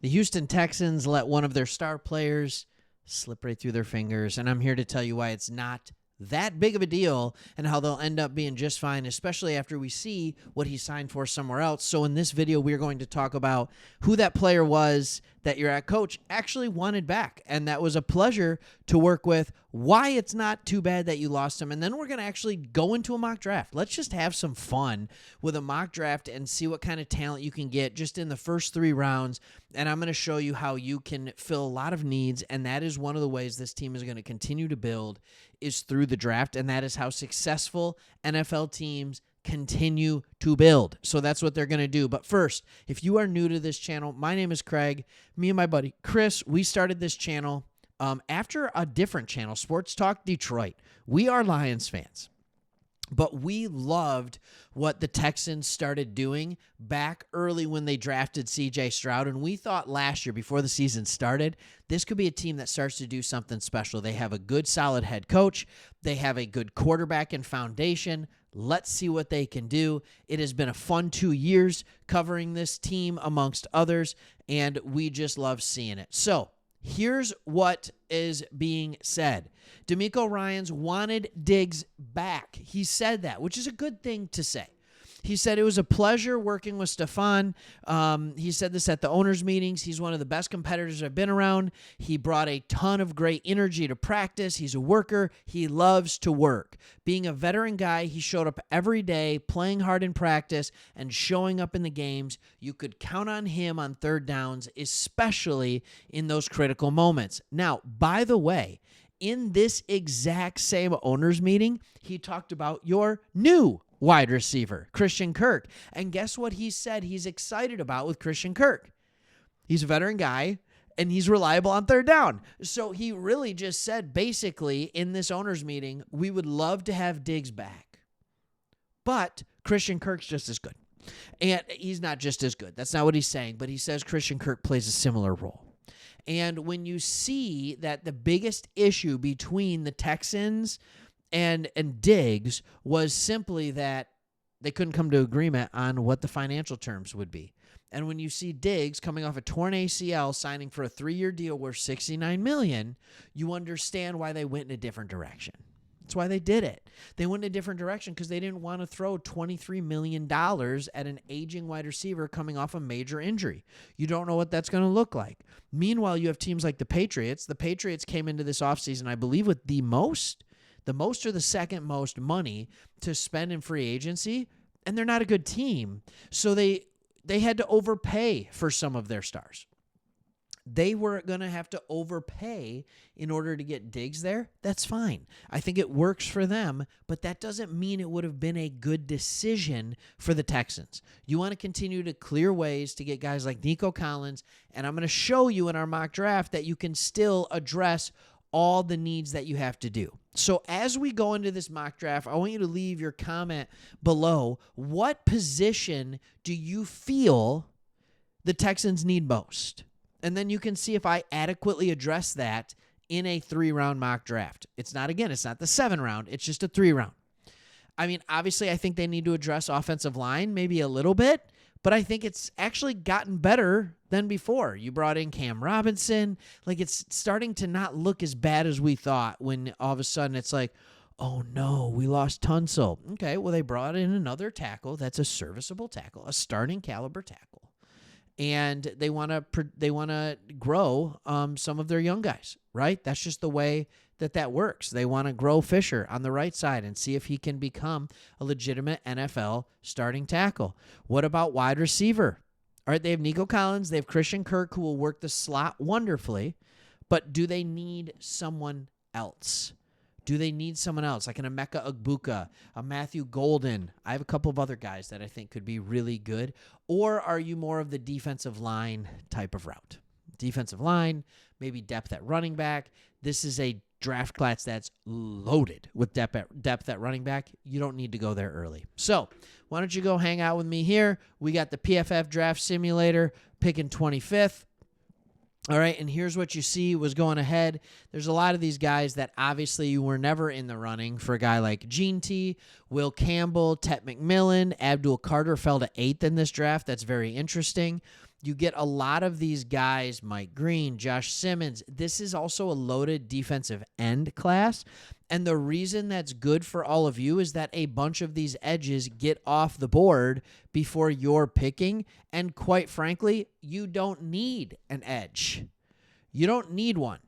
The Houston Texans let one of their star players slip right through their fingers, and I'm here to tell you why it's not that big of a deal and how they'll end up being just fine, especially after we see what he signed for somewhere else. So in this video, we're going to talk about who that player was that your coach actually wanted back, and that was a pleasure to work with, why it's not too bad that you lost him, and then we're going to actually go into a mock draft. Let's just have some fun with a mock draft and see what kind of talent you can get just in the first 3 rounds, and I'm going to show you how you can fill a lot of needs, and that is one of the ways this team is going to continue to build is through the draft, and that is how successful NFL teams continue to build. So that's what they're going to do. But first, if you are new to this channel, my name is Craig. Me and my buddy Chris, we started this channel after a different channel, Sports Talk Detroit. We are Lions fans, but we loved what the Texans started doing back early when they drafted C.J. Stroud, and we thought last year, before the season started, this could be a team that starts to do something special. They have a good, solid head coach. They have a good quarterback and foundation. Let's see what they can do. It has been a fun 2 years covering this team amongst others, and we just love seeing it. So here's what is being said. DeMeco Ryans wanted Diggs back. He said that, which is a good thing to say. He said it was a pleasure working with Stefon. He said this at the owners' meetings. He's one of the best competitors I've been around. He brought a ton of great energy to practice. He's a worker. He loves to work. Being a veteran guy, he showed up every day, playing hard in practice and showing up in the games. You could count on him on third downs, especially in those critical moments. Now, by the way, in this exact same owners' meeting, he talked about your new wide receiver, Christian Kirk. And guess what he said he's excited about with Christian Kirk? He's a veteran guy, and he's reliable on third down. So he really just said, basically, in this owners meeting, we would love to have Diggs back. But Christian Kirk's just as good. And he's not just as good. That's not what he's saying. But he says Christian Kirk plays a similar role. And when you see that the biggest issue between the Texans and Diggs was simply that they couldn't come to agreement on what the financial terms would be. And when you see Diggs coming off a torn ACL signing for a 3-year deal worth $69 million, you understand why they went in a different direction. That's why they did it. They went in a different direction because they didn't want to throw $23 million at an aging wide receiver coming off a major injury. You don't know what that's going to look like. Meanwhile, you have teams like the Patriots. The Patriots came into this offseason, I believe, with the most or the second most money to spend in free agency, and they're not a good team. So they had to overpay for some of their stars. They were going to have to overpay in order to get Diggs there. That's fine. I think it works for them, but that doesn't mean it would have been a good decision for the Texans. You want to continue to clear ways to get guys like Nico Collins, and I'm going to show you in our mock draft that you can still address all the needs that you have to do. So as we go into this mock draft, I want you to leave your comment below. What position do you feel the Texans need most? And then you can see if I adequately address that in a 3-round mock draft. It's not the 7-round. It's just a 3-round. I mean, obviously, I think they need to address offensive line maybe a little bit, but I think it's actually gotten better than before. You brought in Cam Robinson. Like, it's starting to not look as bad as we thought when all of a sudden it's like, oh, no, we lost Tunsil. Okay, well, they brought in another tackle that's a serviceable tackle, a starting caliber tackle. And they want to grow some of their young guys, right? That's just the way that works. They want to grow Fisher on the right side and see if he can become a legitimate NFL starting tackle. What about wide receiver? All right, they have Nico Collins. They have Christian Kirk, who will work the slot wonderfully. But do they need someone else? Do they need someone else, like an Emeka Egbuka, a Matthew Golden? I have a couple of other guys that I think could be really good. Or are you more of the defensive line type of route? Defensive line, maybe depth at running back. This is a draft class that's loaded with depth at running back. You don't need to go there early. So why don't you go hang out with me here? We got the PFF Draft Simulator picking 25th. All right, and here's what you see was going ahead. There's a lot of these guys that obviously you were never in the running for a guy like Gene T, Will Campbell, Tet McMillan, Abdul Carter fell to 8th in this draft. That's very interesting. You get a lot of these guys, Mike Green, Josh Simmons. This is also a loaded defensive end class. And the reason that's good for all of you is that a bunch of these edges get off the board before you're picking. And quite frankly, you don't need an edge. You don't need one.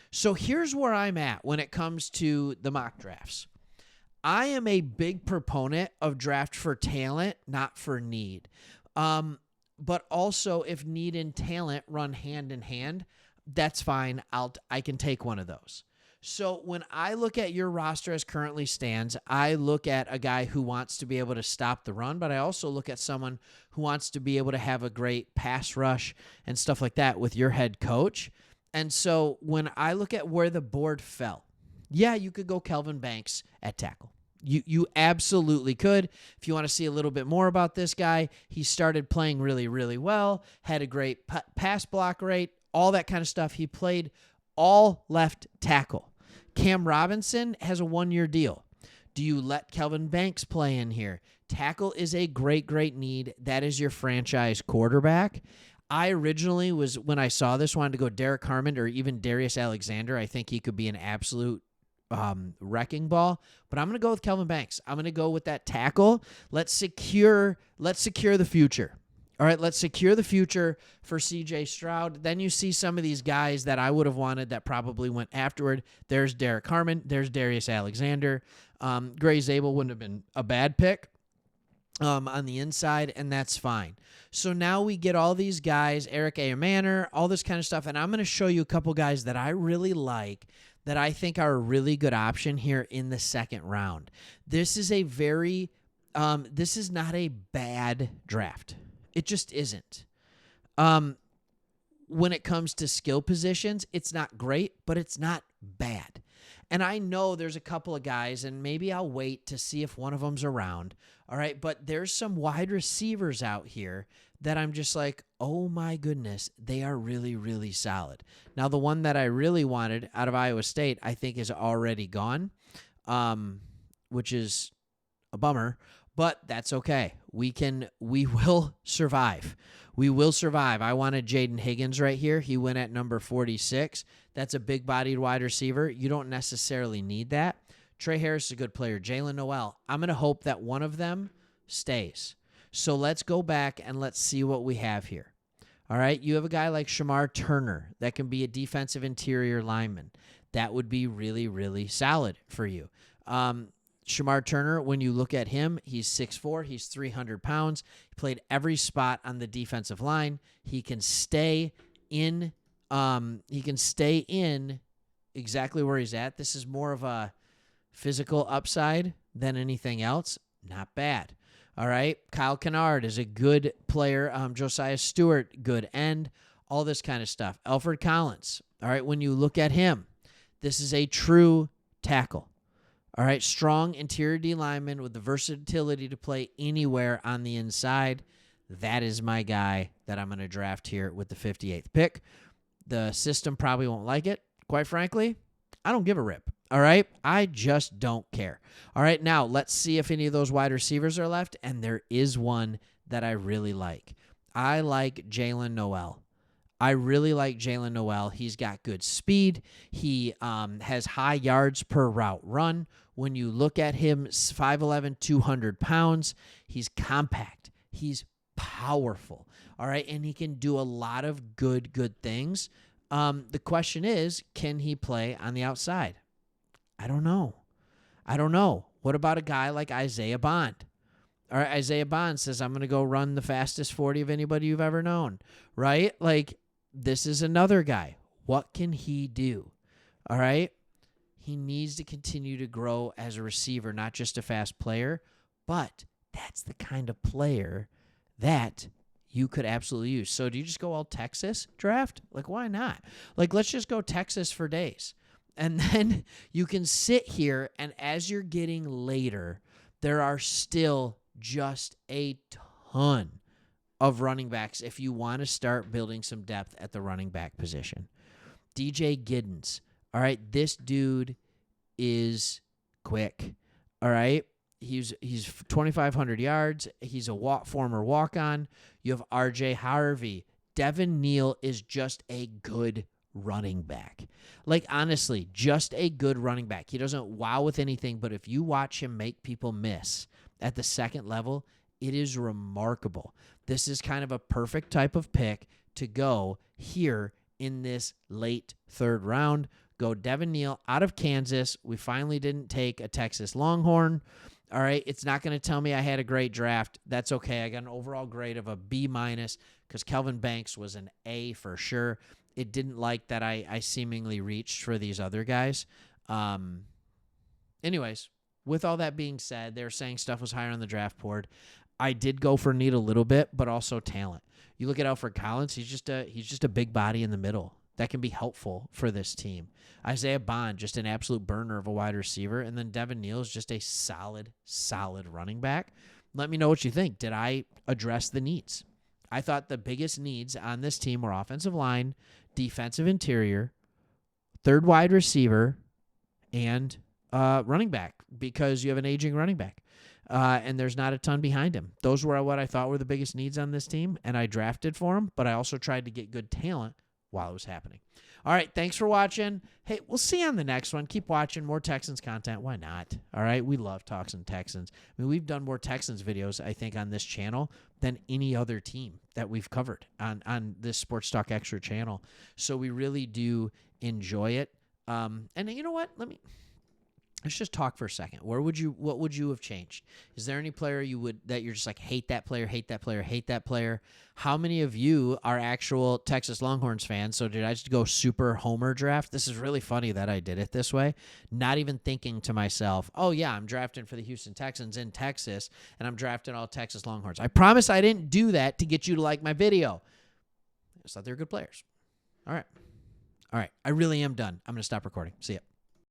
So here's where I'm at when it comes to the mock drafts. I am a big proponent of draft for talent, not for need. But also, if need and talent run hand in hand, that's fine. I can take one of those. So when I look at your roster as currently stands, I look at a guy who wants to be able to stop the run, but I also look at someone who wants to be able to have a great pass rush and stuff like that with your head coach. And so when I look at where the board fell, yeah, you could go Kelvin Banks at tackle. You absolutely could. If you want to see a little bit more about this guy, he started playing really, really well, had a great pass block rate, all that kind of stuff. He played all left tackle. Cam Robinson has a 1-year deal. Do you let Kelvin Banks play in here? Tackle is a great, great need. That is your franchise quarterback. I originally when I saw this, wanted to go Derek Harmon or even Darius Alexander. I think he could be an absolute wrecking ball, but I'm going to go with Kelvin Banks. I'm going to go with that tackle. Let's secure the future. All right, let's secure the future for CJ Stroud. Then you see some of these guys that I would have wanted that probably went afterward. There's Derek Harmon. There's Darius Alexander. Gray Zabel wouldn't have been a bad pick on the inside, and that's fine. So now we get all these guys, Eric A. Manor, all this kind of stuff, and I'm going to show you a couple guys that I really like that I think are a really good option here in the second round. This is this is not a bad draft. It just isn't. When it comes to skill positions, it's not great, but it's not bad. And I know there's a couple of guys, and maybe I'll wait to see if one of them's around. All right, but there's some wide receivers out here that I'm just like, oh my goodness, they are really, really solid. Now, the one that I really wanted out of Iowa State, I think is already gone, which is a bummer, but that's okay. We will survive. We will survive. I wanted Jaden Higgins right here. He went at number 46. That's a big-bodied wide receiver. You don't necessarily need that. Trey Harris is a good player. Jalen Noel. I'm going to hope that one of them stays. So let's go back and let's see what we have here. All right, you have a guy like Shamar Turner that can be a defensive interior lineman. That would be really, really solid for you. Shamar Turner, when you look at him, he's 6'4", he's 300 pounds. He played every spot on the defensive line. He can stay in. He can stay in exactly where he's at. This is more of a physical upside than anything else. Not bad. All right. Kyle Kennard is a good player. Josiah Stewart, good end. All this kind of stuff. Alfred Collins. All right. When you look at him, this is a true tackle. All right. Strong interior D lineman with the versatility to play anywhere on the inside. That is my guy that I'm going to draft here with the 58th pick. The system probably won't like it. Quite frankly, I don't give a rip. All right? I just don't care. All right, now let's see if any of those wide receivers are left, and there is one that I really like. I like Jalen Noel. I really like Jalen Noel. He's got good speed. He has high yards per route run. When you look at him, 5'11", 200 pounds. He's compact. He's powerful. All right, and he can do a lot of good things. The question is, can he play on the outside? I don't know. What about a guy like Isaiah Bond? All right, Isaiah Bond says, I'm going to go run the fastest 40 of anybody you've ever known, right? Like, this is another guy. What can he do? All right? He needs to continue to grow as a receiver, not just a fast player, but that's the kind of player that you could absolutely use. So do you just go all Texas draft? Like, why not? Like, let's just go Texas for days. And then you can sit here, and as you're getting later, there are still just a ton of running backs if you want to start building some depth at the running back position. DJ Giddens. All right, this dude is quick. All right, he's 2,500 yards. He's a former walk-on. You have R.J. Harvey, Devin Neal is just a good running back. Like, honestly, just a good running back. He doesn't wow with anything, but if you watch him make people miss at the second level, it is remarkable. This is kind of a perfect type of pick to go here in this late third round. Go Devin Neal out of Kansas. We finally didn't take a Texas Longhorn. All right, it's not going to tell me I had a great draft. That's okay. I got an overall grade of a B- because Kelvin Banks was an A for sure. It didn't like that I seemingly reached for these other guys. Anyways, with all that being said, they're saying stuff was higher on the draft board. I did go for need a little bit, but also talent. You look at Alfred Collins, he's just a big body in the middle that can be helpful for this team. Isaiah Bond, just an absolute burner of a wide receiver, and then Devin Neal is just a solid running back. Let me know what you think. Did I address the needs? I thought the biggest needs on this team were offensive line, defensive interior, third wide receiver, and running back, because you have an aging running back. And there's not a ton behind him. Those were what I thought were the biggest needs on this team, and I drafted for them, but I also tried to get good talent while it was happening. All right, thanks for watching. Hey, we'll see you on the next one. Keep watching more Texans content. Why not? All right, we love talking Texans. I mean, we've done more Texans videos, I think, on this channel than any other team that we've covered on this Sports Talk Extra channel. So we really do enjoy it. And you know what? Let's just talk for a second. What would you have changed? Is there any player that you're just like, hate that player, hate that player, hate that player? How many of you are actual Texas Longhorns fans? So did I just go super homer draft? This is really funny that I did it this way. Not even thinking to myself, oh yeah, I'm drafting for the Houston Texans in Texas, and I'm drafting all Texas Longhorns. I promise I didn't do that to get you to like my video. I just thought they were good players. All right. I really am done. I'm going to stop recording. See ya.